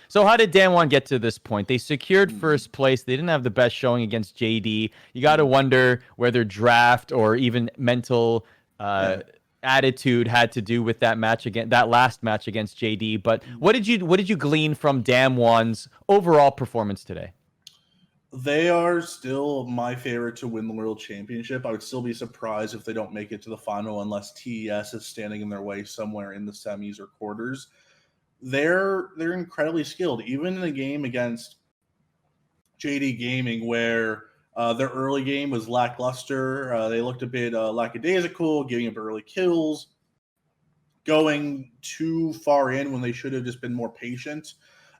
So how did DAMWON get to this point? They secured first place. They didn't have the best showing against JD. You got to wonder whether draft or even mental attitude had to do with that match again, that last match against JD. But what did you glean from DAMWON's overall performance today? They are still my favorite to win the World Championship. I would still be surprised if they don't make it to the final unless TES is standing in their way somewhere in the semis or quarters. They're incredibly skilled. Even in a game against JD Gaming where their early game was lackluster, they looked a bit lackadaisical, giving up early kills, going too far in when they should have just been more patient.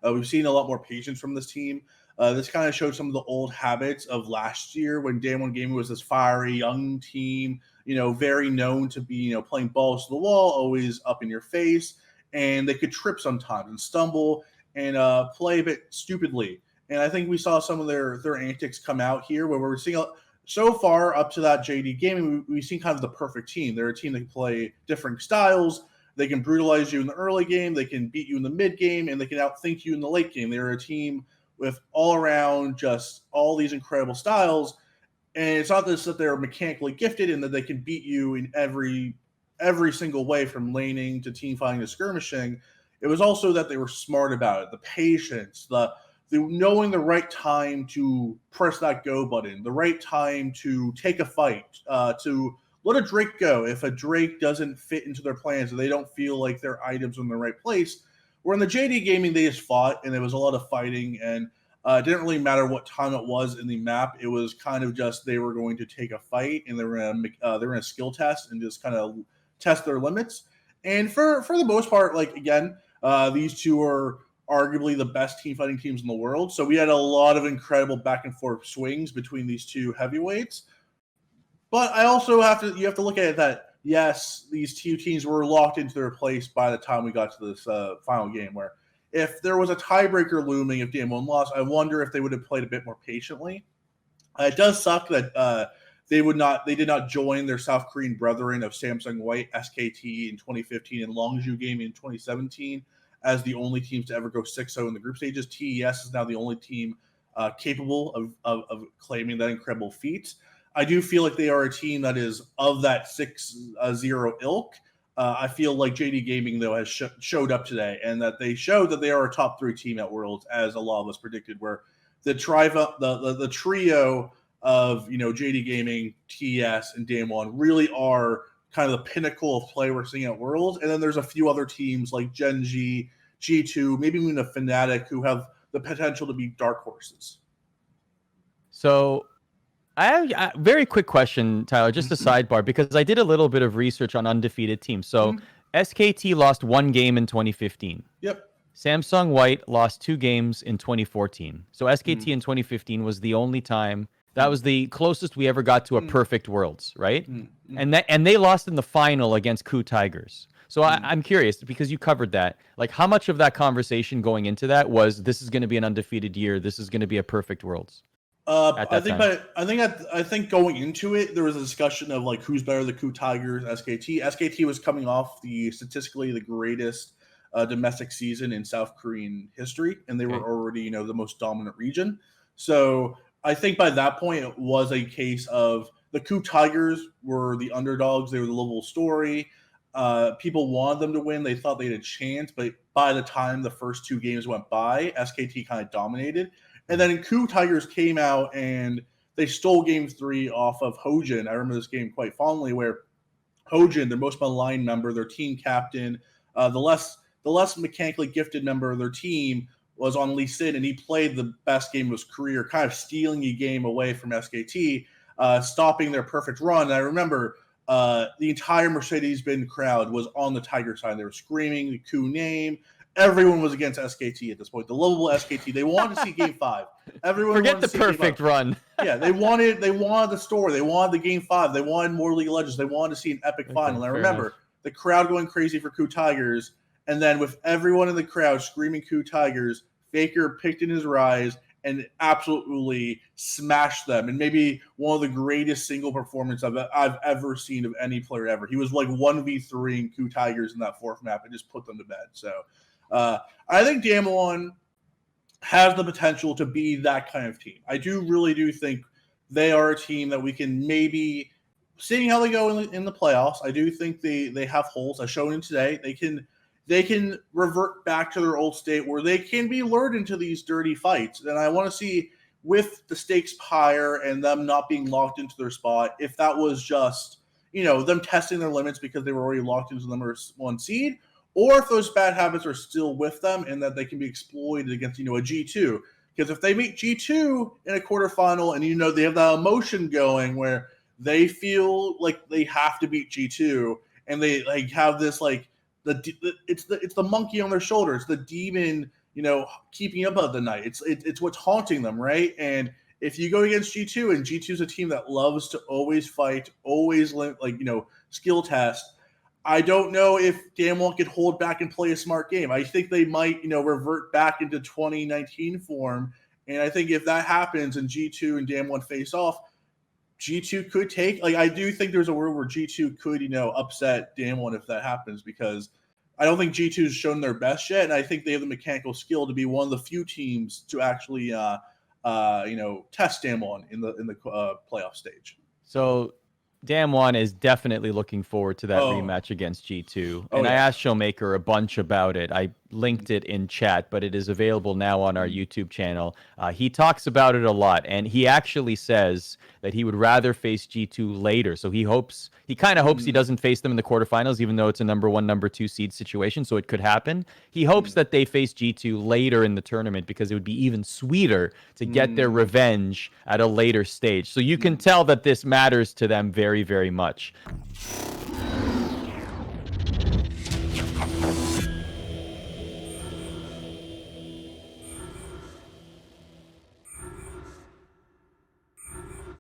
We've seen a lot more patience from this team. This kind of showed some of the old habits of last year when DAMWON Gaming was this fiery young team, very known to be, playing balls to the wall, always up in your face, and they could trip sometimes and stumble and play a bit stupidly. And I think we saw some of their antics come out here where we're seeing so far up to that JD Gaming, we've seen kind of the perfect team. They're a team that can play different styles. They can brutalize you in the early game. They can beat you in the mid game, and they can outthink you in the late game. They're a team with all around just all these incredible styles. And it's not just that they're mechanically gifted and that they can beat you in every single way from laning to team fighting to skirmishing. It was also that they were smart about it. The patience, the knowing the right time to press that go button, the right time to take a fight, to let a Drake go if a Drake doesn't fit into their plans and they don't feel like their items are in the right place. Where in the JD Gaming, they just fought, and there was a lot of fighting, and it didn't really matter what time it was in the map. It was kind of just they were going to take a fight, and they were in a skill test and just kind of test their limits. And for the most part, these two are arguably the best team fighting teams in the world. So we had a lot of incredible back and forth swings between these two heavyweights. But I also you have to look at it that, yes, these two teams were locked into their place by the time we got to this final game, where if there was a tiebreaker looming if DAMWON lost, I wonder if they would have played a bit more patiently. It does suck that they did not join their South Korean brethren of Samsung White, SKT in 2015, and Longju Gaming in 2017 as the only teams to ever go 6-0 in the group stages. TES is now the only team capable of claiming that incredible feat. I do feel like they are a team that is of that 6-0 ilk. I feel like JD Gaming, though, has showed up today, and that they showed that they are a top 3 team at Worlds, as a lot of us predicted, where the trio of JD Gaming, TES, and DAMWON really are kind of the pinnacle of play we're seeing at Worlds. And then there's a few other teams like Gen G, G2, maybe even a Fnatic, who have the potential to be dark horses. So I have a very quick question, Tyler, just a sidebar, because I did a little bit of research on undefeated teams. So SKT lost 1 game in 2015. Yep. Samsung White lost 2 games in 2014. So SKT in 2015 was the only time. That was the closest we ever got to a perfect Worlds, right? And they lost in the final against KOO Tigers. So I'm curious, because you covered that. Like, how much of I going into that was this is going to be an undefeated year, this is going to be a perfect Worlds? I think going into it, there was a discussion of like who's better, the KOO Tigers, SKT. SKT was coming off statistically the greatest domestic season in South Korean history, and they were already the most dominant region. So I think by that point it was a case of the KOO Tigers were the underdogs. They were the lovable story. People wanted them to win. They thought they had a chance, but by the time the first 2 games went by, SKT kind of dominated. And then KOO Tigers came out and they stole game 3 off of Hojin. I remember this game quite fondly, where Hojin, their most maligned member, their team captain, the less mechanically gifted member of their team, was on Lee Sin, and he played the best game of his career, kind of stealing a game away from SKT, stopping their perfect run. And I remember the entire Mercedes-Benz crowd was on the Tiger side. They were screaming the KOO name. Everyone was against SKT at this point. The lovable SKT. They wanted to see Game 5. Everyone forget the perfect run. Yeah, they wanted the story. They wanted the Game 5. They wanted more League of Legends. They wanted to see an epic final. And I remember the crowd going crazy for KOO Tigers, and then with everyone in the crowd screaming KOO Tigers, Faker picked in his rise and absolutely smashed them. And maybe one of the greatest single performances I've ever seen of any player ever. He was like 1v3 in KOO Tigers in that 4th map and just put them to bed. So I think DAMWON has the potential to be that kind of team. I really do think they are a team that we can maybe, seeing how they go in the playoffs, I do think they have holes. As shown in today, they can revert back to their old state where they can be lured into these dirty fights. And I want to see, with the stakes higher and them not being locked into their spot, if that was just, them testing their limits because they were already locked into the number 1 seed, or if those bad habits are still with them and that they can be exploited against, a G2. Because if they meet G2 in a quarterfinal and, they have that emotion going where they feel like they have to beat G2 and they have this it's the monkey on their shoulder. It's the demon, keeping up of the night. It's what's haunting them, right? And if you go against G2 and G2 is a team that loves to always fight, always skill test, I don't know if DAMWON could hold back and play a smart game. I think they might, revert back into 2019 form. And I think if that happens and G2 and DAMWON face off, G2 could take, I do think there's a world where G2 could, upset DAMWON if that happens, because I don't think G2 has shown their best yet. And I think they have the mechanical skill to be one of the few teams to actually, test DAMWON in the playoff stage. So DAMWON is definitely looking forward to that rematch against G2. And I asked Showmaker a bunch about it. I linked it in chat, but it is available now on our YouTube channel. He talks about it a lot, and he actually says that he would rather face G2 later. So he kind of hopes he doesn't face them in the quarterfinals, even though it's a number 1, number 2 seed situation, so it could happen. He hopes that they face G2 later in the tournament because it would be even sweeter to get their revenge at a later stage. So you can tell that this matters to them very, very much.